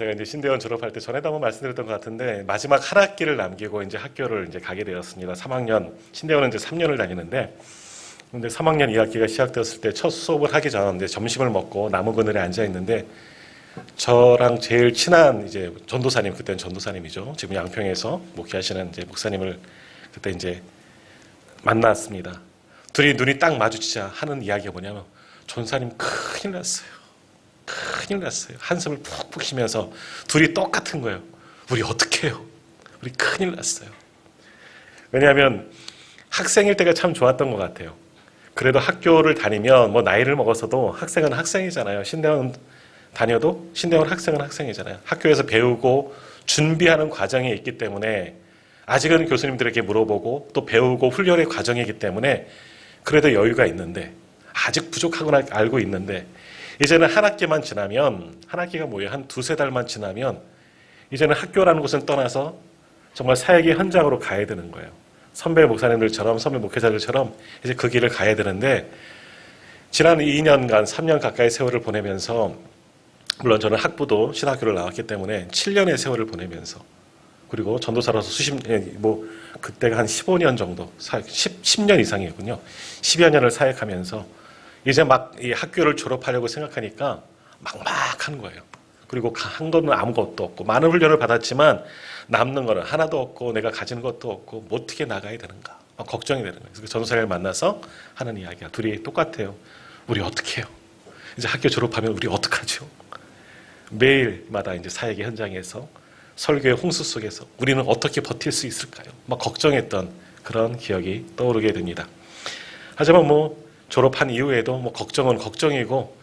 제가 이제 신대원 졸업할 때 전에도 한번 말씀드렸던 것 같은데 마지막 한 학기를 남기고 이제 학교를 이제 가게 되었습니다. 3학년 신대원은 이제 3년을 다니는데 근데 3학년 2학기가 시작되었을 때 첫 수업을 하기 전 이제 점심을 먹고 나무 그늘에 앉아 있는데 저랑 제일 친한 이제 전도사님 그때는 전도사님이죠. 지금 양평에서 목회하시는 이제 목사님을 그때 이제 만났습니다. 둘이 눈이 딱 마주치자 하는 이야기가 뭐냐면 전사님 큰일 났어요. 큰일 났어요. 한숨을 푹푹 쉬면서 둘이 똑같은 거예요. 우리 어떻게 해요? 우리 큰일 났어요. 왜냐하면 학생일 때가 참 좋았던 것 같아요. 그래도 학교를 다니면 뭐 나이를 먹어서도 학생은 학생이잖아요. 신대원 다녀도 신대원 학생은 학생이잖아요. 학교에서 배우고 준비하는 과정이 있기 때문에 아직은 교수님들에게 물어보고 또 배우고 훈련의 과정이기 때문에 그래도 여유가 있는데 아직 부족하구나 알고 있는데 이제는 한 학기만 지나면 한 학기가 뭐예요? 한 두세 달만 지나면 이제는 학교라는 곳을 떠나서 정말 사역의 현장으로 가야 되는 거예요. 선배 목사님들처럼 선배 목회자들처럼 이제 그 길을 가야 되는데 지난 2년간 3년 가까이 세월을 보내면서 물론 저는 학부도 신학교를 나왔기 때문에 7년의 세월을 보내면서 그리고 전도사로서 그때가 한 15년 정도, 10년 이상이었군요. 10여 년을 사역하면서 이제 막 이 학교를 졸업하려고 생각하니까 막막한 거예요. 그리고 한 돈은 아무것도 없고 많은 훈련을 받았지만 남는 거는 하나도 없고 내가 가지는 것도 없고 뭐 어떻게 나가야 되는가 막 걱정이 되는 거예요. 그래서 전도사를 만나서 하는 이야기가 둘이 똑같아요. 우리 어떻게 해요? 이제 학교 졸업하면 우리 어떡하죠? 매일마다 이제 사역의 현장에서 설교의 홍수 속에서 우리는 어떻게 버틸 수 있을까요? 막 걱정했던 그런 기억이 떠오르게 됩니다. 하지만 뭐 졸업한 이후에도 뭐 걱정은 걱정이고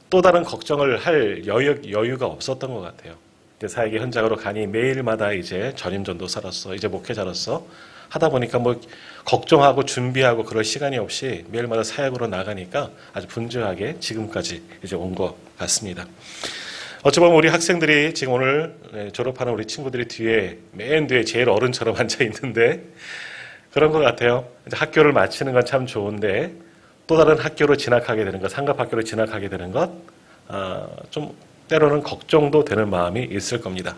또 다른 걱정을 할 여유가 없었던 것 같아요. 이제 사역의 현장으로 가니 매일마다 이제 전임 전도사로서 이제 목회자로서 하다 보니까 뭐 걱정하고 준비하고 그럴 시간이 없이 매일마다 사역으로 나가니까 아주 분주하게 지금까지 이제 온 것 같습니다. 어찌 보면 우리 학생들이 지금 오늘 졸업하는 우리 친구들이 맨 뒤에 제일 어른처럼 앉아 있는데 그런 것 같아요. 이제 학교를 마치는 건 참 좋은데 또 다른 학교로 진학하게 되는 것, 상급학교로 진학하게 되는 것, 좀 때로는 걱정도 되는 마음이 있을 겁니다.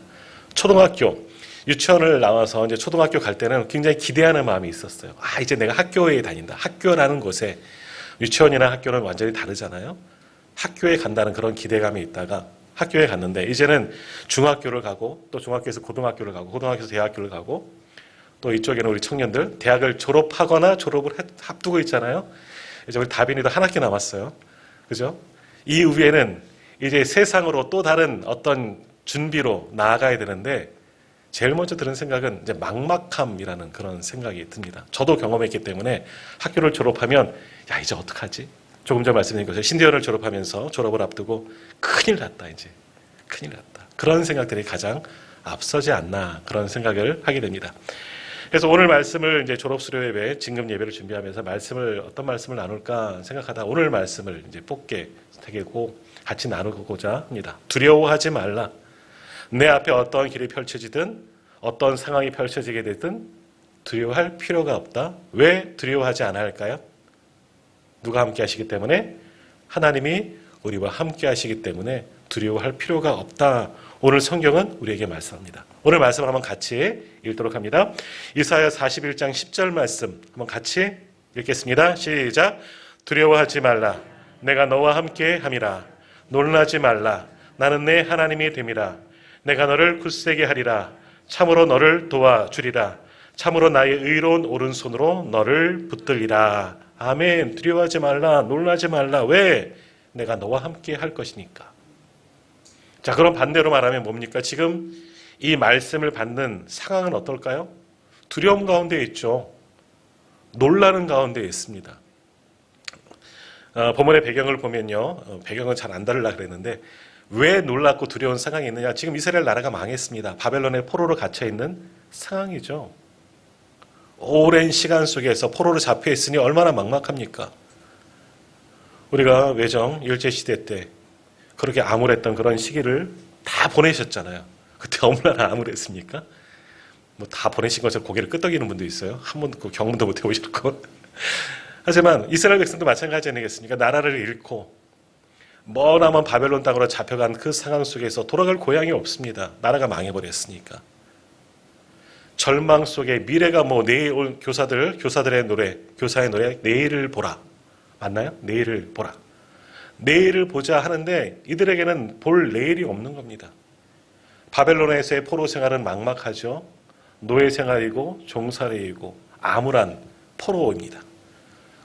초등학교, 유치원을 나와서 이제 초등학교 갈 때는 굉장히 기대하는 마음이 있었어요. 이제 내가 학교에 다닌다. 학교라는 곳에 유치원이나 학교는 완전히 다르잖아요. 학교에 간다는 그런 기대감이 있다가 학교에 갔는데 이제는 중학교를 가고 또 중학교에서 고등학교를 가고 고등학교에서 대학교를 가고 또 이쪽에는 우리 청년들 대학을 졸업하거나 졸업을 앞두고 있잖아요. 이제 우리 다빈이도 한 학기 남았어요. 그죠? 이후에는 이제 세상으로 또 다른 어떤 준비로 나아가야 되는데 제일 먼저 드는 생각은 이제 막막함이라는 그런 생각이 듭니다. 저도 경험했기 때문에 학교를 졸업하면 야 이제 어떡하지? 조금 전 말씀드린 것처럼 신대원을 졸업하면서 졸업을 앞두고 큰일 났다 이제 큰일 났다 그런 생각들이 가장 앞서지 않나 그런 생각을 하게 됩니다. 그래서 오늘 말씀을 이제 졸업 수료 예배 진금 예배를 준비하면서 어떤 말씀을 나눌까 생각하다 오늘 말씀을 이제 뽑게 되고 같이 나누고자 합니다. 두려워하지 말라. 내 앞에 어떤 길이 펼쳐지든 어떤 상황이 펼쳐지게 되든 두려워할 필요가 없다. 왜 두려워하지 않아야 할까요? 누가 함께 하시기 때문에 하나님이 우리와 함께 하시기 때문에 두려워할 필요가 없다. 오늘 성경은 우리에게 말씀합니다. 오늘 말씀을 한번 같이 읽도록 합니다. 이사야 41장 10절 말씀 한번 같이 읽겠습니다. 시작. 두려워하지 말라. 내가 너와 함께 함이라. 놀라지 말라. 나는 내 하나님이 됨이라. 내가 너를 굳세게 하리라. 참으로 너를 도와주리라. 참으로 나의 의로운 오른손으로 너를 붙들리라. 아멘. 두려워하지 말라. 놀라지 말라. 왜? 내가 너와 함께 할 것이니까. 자, 그럼 반대로 말하면 뭡니까? 지금 이 말씀을 받는 상황은 어떨까요? 두려움 가운데 있죠. 놀라는 가운데 있습니다. 본문의 배경을 보면요. 배경은 잘 안 다루려고 그랬는데 왜 놀랍고 두려운 상황이 있느냐. 지금 이스라엘 나라가 망했습니다. 바벨론의 포로로 갇혀있는 상황이죠. 오랜 시간 속에서 포로로 잡혀 있으니 얼마나 막막합니까? 우리가 외정 일제시대 때 그렇게 암울했던 그런 시기를 다 보내셨잖아요. 그때 얼마나 암울했습니까? 뭐 다 보내신 것처럼 고개를 끄덕이는 분도 있어요. 한 번도 경험도 못 해보셨고. 하지만 이스라엘 백성도 마찬가지 아니겠습니까? 나라를 잃고 머나먼 바벨론 땅으로 잡혀간 그 상황 속에서 돌아갈 고향이 없습니다. 나라가 망해버렸으니까. 절망 속에 미래가 뭐 내일 올 교사들의 노래, 교사의 노래, 내일을 보라. 맞나요? 내일을 보라. 내일을 보자 하는데 이들에게는 볼 내일이 없는 겁니다. 바벨론에서의 포로 생활은 막막하죠. 노예 생활이고 종살이이고 암울한 포로입니다.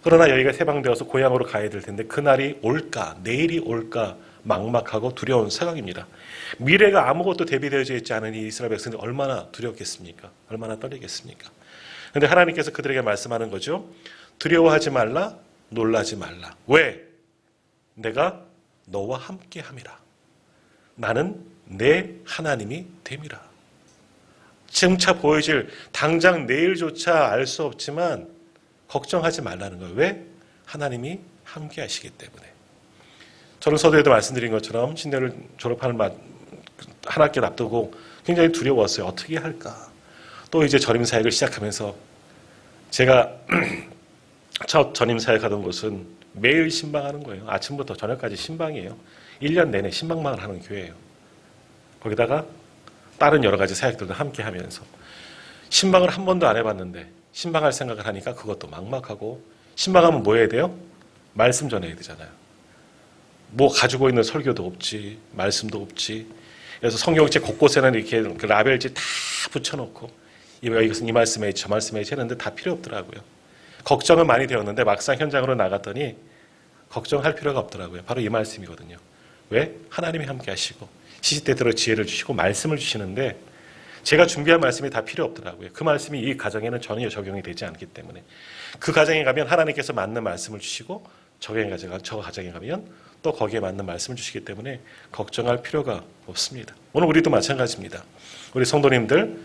그러나 여기가 해방되어서 고향으로 가야 될 텐데 그날이 올까, 내일이 올까 막막하고 두려운 상황입니다. 미래가 아무것도 대비되어져 있지 않은 이 이스라엘 백성들이 얼마나 두렵겠습니까? 얼마나 떨리겠습니까? 그런데 하나님께서 그들에게 말씀하는 거죠. 두려워하지 말라, 놀라지 말라. 왜? 내가 너와 함께 함이라. 나는 내 하나님이 됨이라. 지금차 보여질 당장 내일조차 알 수 없지만 걱정하지 말라는 거예요. 왜? 하나님이 함께 하시기 때문에. 저는 서두에도 말씀드린 것처럼 신대를 졸업하는 한 학기 앞두고 굉장히 두려웠어요. 어떻게 할까? 또 이제 전임 사역을 시작하면서 제가 첫 전임 사역하던 곳은 매일 신방하는 거예요. 아침부터 저녁까지 신방이에요. 1년 내내 신방만 하는 교회예요. 거기다가 다른 여러 가지 사역들도 함께 하면서 신방을 한 번도 안 해봤는데 신방할 생각을 하니까 그것도 막막하고 신방하면 뭐 해야 돼요? 말씀 전해야 되잖아요. 뭐 가지고 있는 설교도 없지, 말씀도 없지. 그래서 성경책 곳곳에는 이렇게 그 라벨지 다 붙여놓고 이것은 이 말씀에 저 말씀에 했는데 다 필요 없더라고요. 걱정은 많이 되었는데 막상 현장으로 나갔더니 걱정할 필요가 없더라고요. 바로 이 말씀이거든요. 왜? 하나님이 함께 하시고 시시때때로 지혜를 주시고 말씀을 주시는데 제가 준비한 말씀이 다 필요 없더라고요. 그 말씀이 이 가정에는 전혀 적용이 되지 않기 때문에 그 가정에 가면 하나님께서 맞는 말씀을 주시고 저 가정에 가면 또 거기에 맞는 말씀을 주시기 때문에 걱정할 필요가 없습니다. 오늘 우리도 마찬가지입니다. 우리 성도님들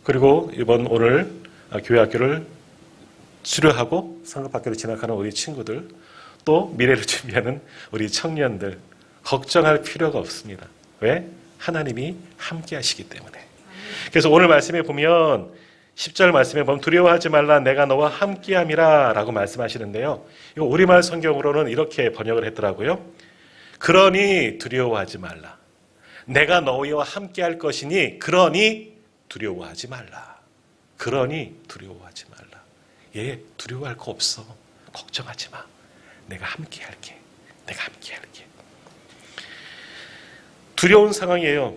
그리고 오늘 교회 학교를 수료하고 상급학교를 진학하는 우리 친구들 또 미래를 준비하는 우리 청년들 걱정할 필요가 없습니다. 왜? 하나님이 함께 하시기 때문에. 그래서 오늘 말씀에 보면 10절 말씀에 보면 두려워하지 말라 내가 너와 함께함이라 라고 말씀하시는데요. 이거 우리말 성경으로는 이렇게 번역을 했더라고요. 그러니 두려워하지 말라. 내가 너희와 함께할 것이니 그러니 두려워하지 말라. 그러니 두려워하지 말라. 얘 두려워할 거 없어. 걱정하지 마. 내가 함께할게. 내가 함께할게. 두려운 상황이에요.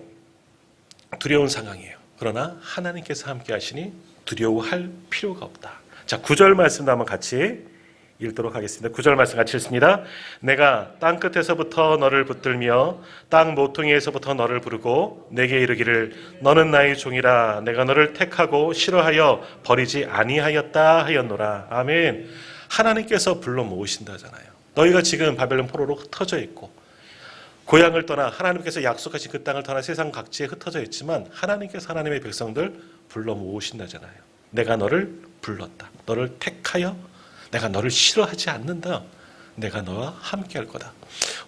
두려운 상황이에요. 그러나 하나님께서 함께 하시니 두려워할 필요가 없다. 자, 9절 말씀도 한번 같이 읽도록 하겠습니다. 9절 말씀 같이 읽습니다. 내가 땅 끝에서부터 너를 붙들며 땅 모퉁이에서부터 너를 부르고 내게 이르기를 너는 나의 종이라 내가 너를 택하고 싫어하여 버리지 아니하였다 하였노라. 아멘. 하나님께서 불러 모으신다잖아요. 너희가 지금 바벨론 포로로 흩어져 있고 고향을 떠나 하나님께서 약속하신 그 땅을 떠나 세상 각지에 흩어져 있지만 하나님께서 하나님의 백성들 불러 모으신다잖아요. 내가 너를 불렀다. 너를 택하여 내가 너를 싫어하지 않는다. 내가 너와 함께 할 거다.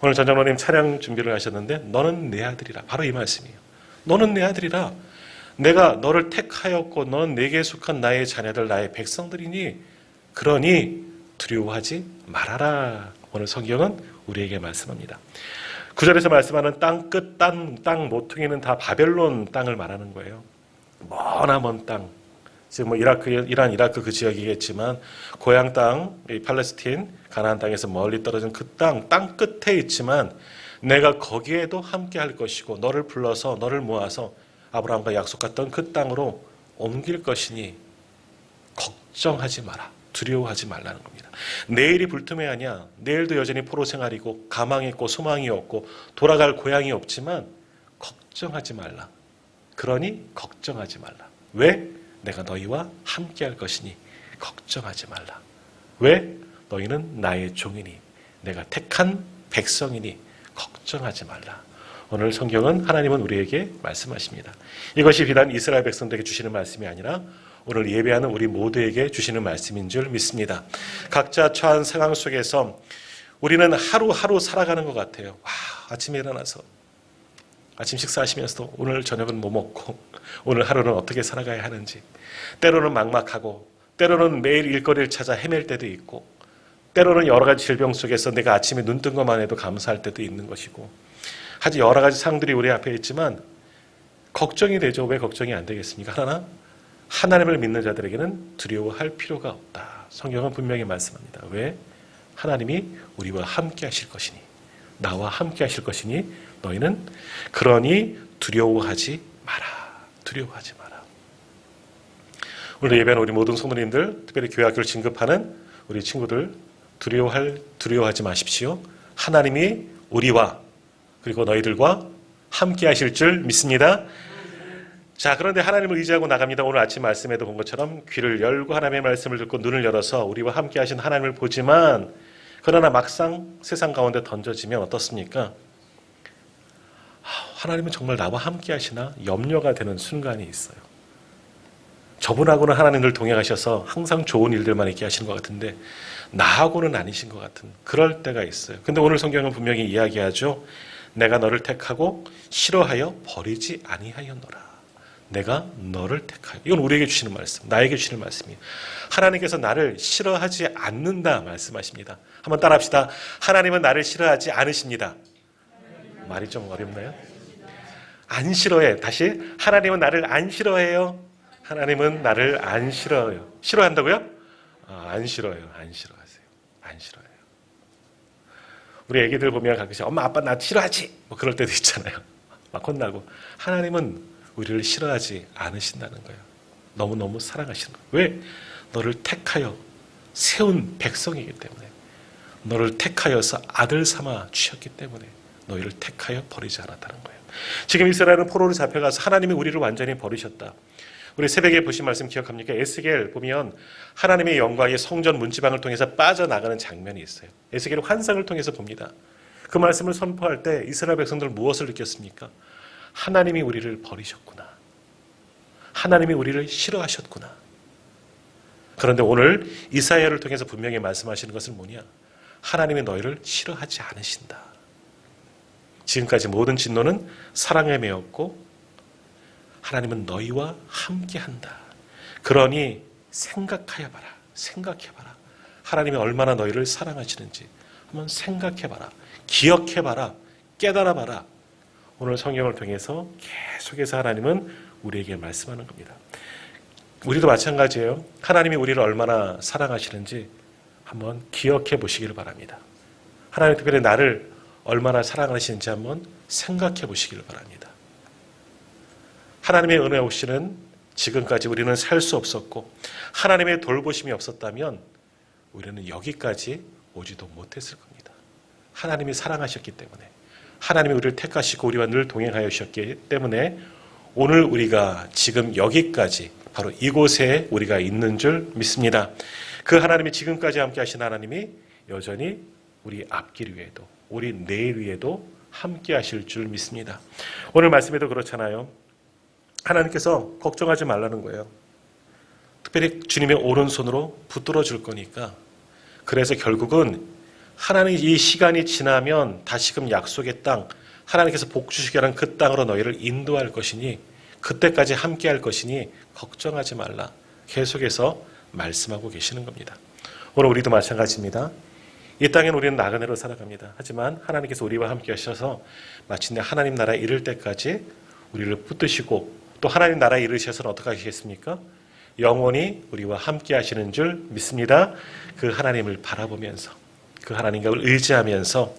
오늘 전장로님 차량 준비를 하셨는데 너는 내 아들이라. 바로 이 말씀이에요. 너는 내 아들이라. 내가 너를 택하였고 너는 내게 속한 나의 자녀들 나의 백성들이니 그러니 두려워하지 말아라. 오늘 성경은 우리에게 말씀합니다. 9절에서 말씀하는 땅 끝, 땅 모퉁이는 다 바벨론 땅을 말하는 거예요. 머나먼 땅. 지금 뭐 이란, 이라크 그 지역이겠지만 고향 땅, 이 팔레스틴, 가나안 땅에서 멀리 떨어진 그 땅 끝에 있지만 내가 거기에도 함께 할 것이고 너를 불러서 너를 모아서 아브라함과 약속했던 그 땅으로 옮길 것이니 걱정하지 마라. 두려워하지 말라는 겁니다. 내일이 불투명하냐? 내일도 여전히 포로 생활이고 가망이 있고 소망이 없고 돌아갈 고향이 없지만 걱정하지 말라. 그러니 걱정하지 말라. 왜? 내가 너희와 함께할 것이니 걱정하지 말라. 왜? 너희는 나의 종이니 내가 택한 백성이니 걱정하지 말라. 오늘 성경은 하나님은 우리에게 말씀하십니다. 이것이 비단 이스라엘 백성들에게 주시는 말씀이 아니라 오늘 예배하는 우리 모두에게 주시는 말씀인 줄 믿습니다. 각자 처한 상황 속에서 우리는 하루하루 살아가는 것 같아요. 아침에 일어나서 아침 식사하시면서도 오늘 저녁은 뭐 먹고 오늘 하루는 어떻게 살아가야 하는지 때로는 막막하고 때로는 매일 일거리를 찾아 헤맬 때도 있고 때로는 여러 가지 질병 속에서 내가 아침에 눈 뜬 것만 해도 감사할 때도 있는 것이고, 아주 여러 가지 상들이 우리 앞에 있지만 걱정이 되죠. 왜 걱정이 안 되겠습니까? 하나, 하나님을 믿는 자들에게는 두려워할 필요가 없다. 성경은 분명히 말씀합니다. 왜? 하나님이 우리와 함께 하실 것이니, 나와 함께 하실 것이니 너희는 그러니 두려워하지 마라. 두려워하지 마라. 오늘 예배는 우리 모든 성도님들, 특별히 교회학교를 진급하는 우리 친구들, 두려워하지 마십시오. 하나님이 우리와 그리고 너희들과 함께 하실 줄 믿습니다. 자, 그런데 하나님을 의지하고 나갑니다. 오늘 아침 말씀에도 본 것처럼 귀를 열고 하나님의 말씀을 듣고 눈을 열어서 우리와 함께 하신 하나님을 보지만, 그러나 막상 세상 가운데 던져지면 어떻습니까? 하나님은 정말 나와 함께 하시나 염려가 되는 순간이 있어요. 저분하고는 하나님 늘 동행하셔서 항상 좋은 일들만 있게 하시는 것 같은데 나하고는 아니신 것 같은 그럴 때가 있어요. 근데 오늘 성경은 분명히 이야기하죠. 내가 너를 택하고 싫어하여 버리지 아니하였노라. 내가 너를 택하여. 이건 우리에게 주시는 말씀, 나에게 주시는 말씀이에요. 하나님께서 나를 싫어하지 않는다 말씀하십니다. 한번 따라합시다. 하나님은 나를 싫어하지 않으십니다. 말이 좀 어렵나요? 안 싫어해. 다시, 하나님은 나를 안 싫어해요. 하나님은 나를 안 싫어해요. 싫어한다고요? 안 싫어해요. 안 싫어하세요. 안 싫어해요. 우리 애기들 보면 가끔씩 엄마 아빠 나 싫어하지? 뭐 그럴 때도 있잖아요. 막 혼나고. 하나님은 우리를 싫어하지 않으신다는 거예요. 너무너무 사랑하시는 거예요. 왜? 너를 택하여 세운 백성이기 때문에, 너를 택하여서 아들 삼아 주셨기 때문에 너희를 택하여 버리지 않았다는 거예요. 지금 이스라엘은 포로로 잡혀가서 하나님이 우리를 완전히 버리셨다. 우리 새벽에 보신 말씀 기억합니까? 에스겔 보면 하나님의 영광이 성전 문지방을 통해서 빠져나가는 장면이 있어요. 에스겔은 환상을 통해서 봅니다. 그 말씀을 선포할 때 이스라엘 백성들 무엇을 느꼈습니까? 하나님이 우리를 버리셨구나. 하나님이 우리를 싫어하셨구나. 그런데 오늘 이사야를 통해서 분명히 말씀하시는 것은 뭐냐? 하나님이 너희를 싫어하지 않으신다. 지금까지 모든 진노는 사랑에 매였고 하나님은 너희와 함께한다. 그러니 생각하여봐라. 생각해봐라. 하나님이 얼마나 너희를 사랑하시는지 한번 생각해봐라. 기억해봐라. 깨달아봐라. 오늘 성경을 통해서 계속해서 하나님은 우리에게 말씀하는 겁니다. 우리도 마찬가지예요. 하나님이 우리를 얼마나 사랑하시는지 한번 기억해 보시기를 바랍니다. 하나님 특별히 나를 얼마나 사랑하시는지 한번 생각해 보시기를 바랍니다. 하나님의 은혜 없이는 지금까지 우리는 살 수 없었고, 하나님의 돌보심이 없었다면 우리는 여기까지 오지도 못했을 겁니다. 하나님이 사랑하셨기 때문에, 하나님이 우리를 택하시고 우리와 늘 동행하여 주셨기 때문에 오늘 우리가 지금 여기까지 바로 이곳에 우리가 있는 줄 믿습니다. 그 하나님이 지금까지 함께 하신 하나님이 여전히 우리 앞길 위에도 우리 내일 위에도 함께 하실 줄 믿습니다. 오늘 말씀에도 그렇잖아요. 하나님께서 걱정하지 말라는 거예요. 특별히 주님의 오른손으로 붙들어 줄 거니까. 그래서 결국은 하나님 이 시간이 지나면 다시금 약속의 땅, 하나님께서 복 주시게 하는 그 땅으로 너희를 인도할 것이니 그때까지 함께 할 것이니 걱정하지 말라. 계속해서 말씀하고 계시는 겁니다. 오늘 우리도 마찬가지입니다. 이 땅엔 우리는 나그네로 살아갑니다. 하지만 하나님께서 우리와 함께 하셔서 마침내 하나님 나라에 이를 때까지 우리를 붙드시고 또 하나님 나라에 이르셔서는 어떻게 하시겠습니까? 영원히 우리와 함께 하시는 줄 믿습니다. 그 하나님을 바라보면서 그 하나님을 의지하면서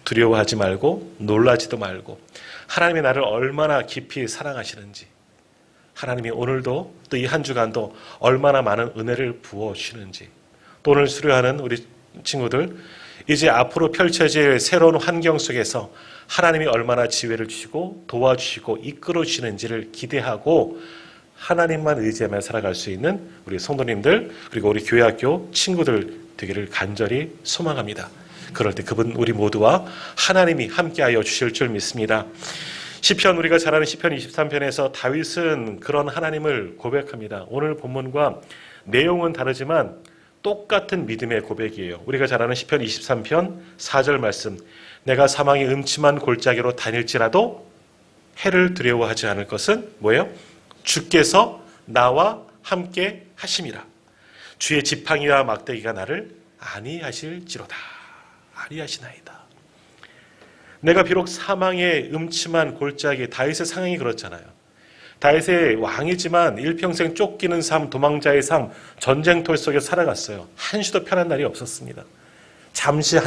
두려워하지 말고 놀라지도 말고 하나님이 나를 얼마나 깊이 사랑하시는지, 하나님이 오늘도 또 이 한 주간도 얼마나 많은 은혜를 부어주시는지, 또 오늘 수료하는 우리 친구들 이제 앞으로 펼쳐질 새로운 환경 속에서 하나님이 얼마나 지혜를 주시고 도와주시고 이끌어 주시는지를 기대하고 하나님만 의지하며 살아갈 수 있는 우리 성도님들 그리고 우리 교회학교 친구들 되기를 간절히 소망합니다. 그럴 때 그분 우리 모두와 하나님이 함께하여 주실 줄 믿습니다. 시편 우리가 잘 아는 시편 23편에서 다윗은 그런 하나님을 고백합니다. 오늘 본문과 내용은 다르지만 똑같은 믿음의 고백이에요. 우리가 잘 아는 시편 23편 4절 말씀, 내가 사망의 음침한 골짜기로 다닐지라도 해를 두려워하지 않을 것은 뭐예요? 주께서 나와 함께 하심이라. 주의 지팡이와 막대기가 나를 아니하실지로다. 아니하시나이다. 내가 비록 사망의 음침한 골짜기, 다윗의 상황이 그렇잖아요. 다윗의 왕이지만 일평생 쫓기는 삶, 도망자의 삶, 전쟁터 속에 살아갔어요. 한시도 편한 날이 없었습니다. 잠시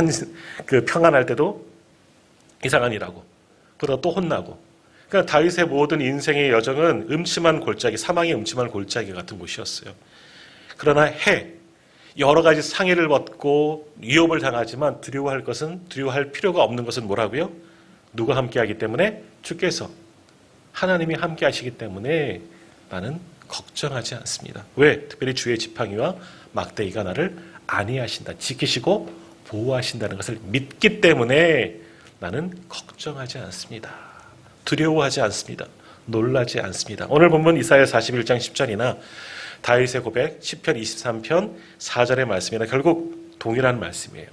평안할 때도 이상한 일하고, 그러다 또 혼나고. 그러니까 다윗의 모든 인생의 여정은 음침한 골짜기, 사망의 음침한 골짜기 같은 곳이었어요. 그러나 여러 가지 상해를 받고 위협을 당하지만 두려워할 필요가 없는 것은 뭐라고요? 누가 함께하기 때문에? 주께서, 하나님이 함께하시기 때문에 나는 걱정하지 않습니다. 왜? 특별히 주의 지팡이와 막대기가 나를 안위하신다, 지키시고 보호하신다는 것을 믿기 때문에 나는 걱정하지 않습니다. 두려워하지 않습니다. 놀라지 않습니다. 오늘 본문 이사야 41장 10절이나 다윗의 고백 10편 23편 4절의 말씀이나 결국 동일한 말씀이에요.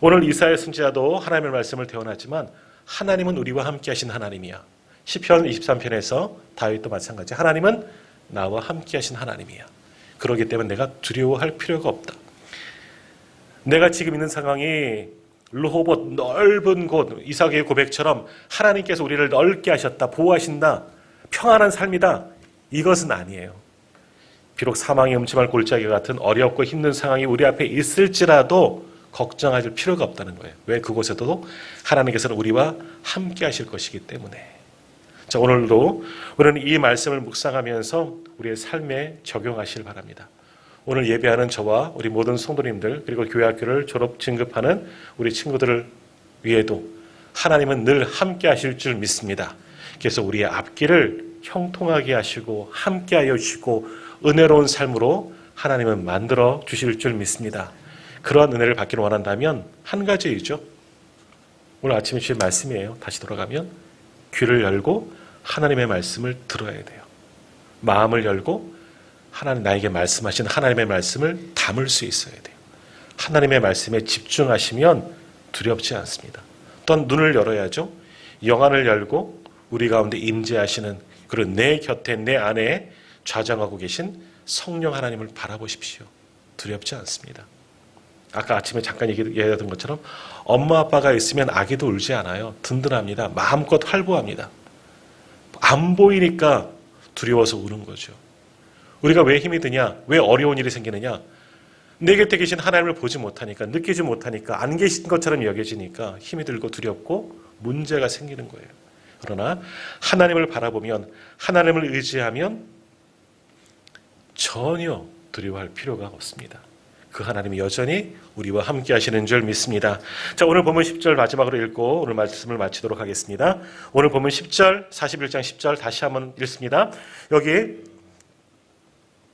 오늘 이사야 선지자도 하나님의 말씀을 대언하지만 하나님은 우리와 함께 하신 하나님이야. 10편 23편에서 다윗도 마찬가지. 하나님은 나와 함께 하신 하나님이야. 그렇기 때문에 내가 두려워할 필요가 없다. 내가 지금 있는 상황이 르호봇 넓은 곳, 이삭의 고백처럼 하나님께서 우리를 넓게 하셨다, 보호하신다, 평안한 삶이다, 이것은 아니에요. 비록 사망의 음침한 골짜기 같은 어렵고 힘든 상황이 우리 앞에 있을지라도 걱정할 필요가 없다는 거예요. 왜? 그곳에도 하나님께서는 우리와 함께 하실 것이기 때문에. 자, 오늘도 우리는 이 말씀을 묵상하면서 우리의 삶에 적용하시길 바랍니다. 오늘 예배하는 저와 우리 모든 성도님들, 그리고 교회학교를 졸업 진급하는 우리 친구들을 위해도 하나님은 늘 함께 하실 줄 믿습니다. 그래서 우리의 앞길을 형통하게 하시고 함께 하여 주시고 은혜로운 삶으로 하나님은 만들어 주실 줄 믿습니다. 그러한 은혜를 받기를 원한다면 한 가지이죠. 오늘 아침에 주신 말씀이에요. 다시 돌아가면 귀를 열고 하나님의 말씀을 들어야 돼요. 마음을 열고 하나님 나에게 말씀하신 하나님의 말씀을 담을 수 있어야 돼요. 하나님의 말씀에 집중하시면 두렵지 않습니다. 또한 눈을 열어야죠. 영안을 열고 우리 가운데 임재하시는, 그리고 내 곁에 내 안에 좌정하고 계신 성령 하나님을 바라보십시오. 두렵지 않습니다. 아까 아침에 잠깐 얘기했던 것처럼 엄마 아빠가 있으면 아기도 울지 않아요. 든든합니다. 마음껏 활보합니다. 안 보이니까 두려워서 우는 거죠. 우리가 왜 힘이 드냐? 왜 어려운 일이 생기느냐? 내 곁에 계신 하나님을 보지 못하니까, 느끼지 못하니까, 안 계신 것처럼 여겨지니까 힘이 들고 두렵고 문제가 생기는 거예요. 그러나 하나님을 바라보면, 하나님을 의지하면 전혀 두려워할 필요가 없습니다. 그 하나님이 여전히 우리와 함께 하시는 줄 믿습니다. 자, 오늘 본문 10절 마지막으로 읽고 오늘 말씀을 마치도록 하겠습니다. 오늘 본문 10절, 41장 10절 다시 한번 읽습니다. 여기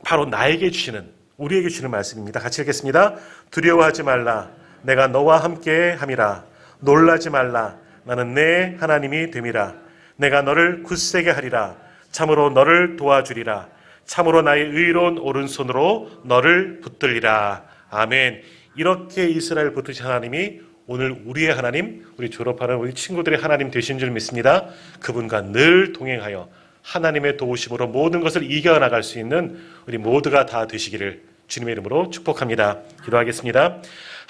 바로 나에게 주시는, 우리에게 주시는 말씀입니다. 같이 읽겠습니다. 두려워하지 말라. 내가 너와 함께 함이라. 놀라지 말라. 나는 내 하나님이 됨이라. 내가 너를 굳세게 하리라. 참으로 너를 도와주리라. 참으로 나의 의로운 오른손으로 너를 붙들리라. 아멘. 이렇게 이스라엘 붙드신 하나님이 오늘 우리의 하나님, 우리 졸업하는 우리 친구들의 하나님 되신 줄 믿습니다. 그분과 늘 동행하여 하나님의 도우심으로 모든 것을 이겨나갈 수 있는 우리 모두가 다 되시기를 주님의 이름으로 축복합니다. 기도하겠습니다.